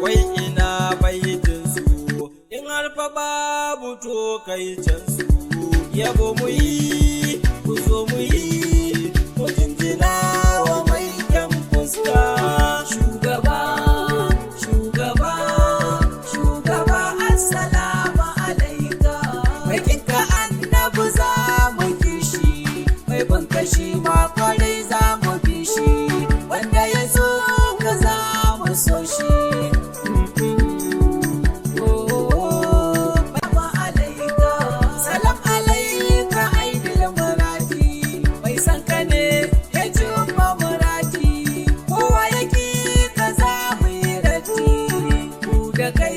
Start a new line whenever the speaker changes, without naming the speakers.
wai ina baitin su in har fa babu to kai can su yabo mu yi ku zo mu yi mu jinjina wa mai kyan fuska shugaba shugaba shugaba assalamu alaika mai kinka annabi za mu kishi mai banka shi ma kwarai za mu bi shi wanda ya so ka za mu so shi da kai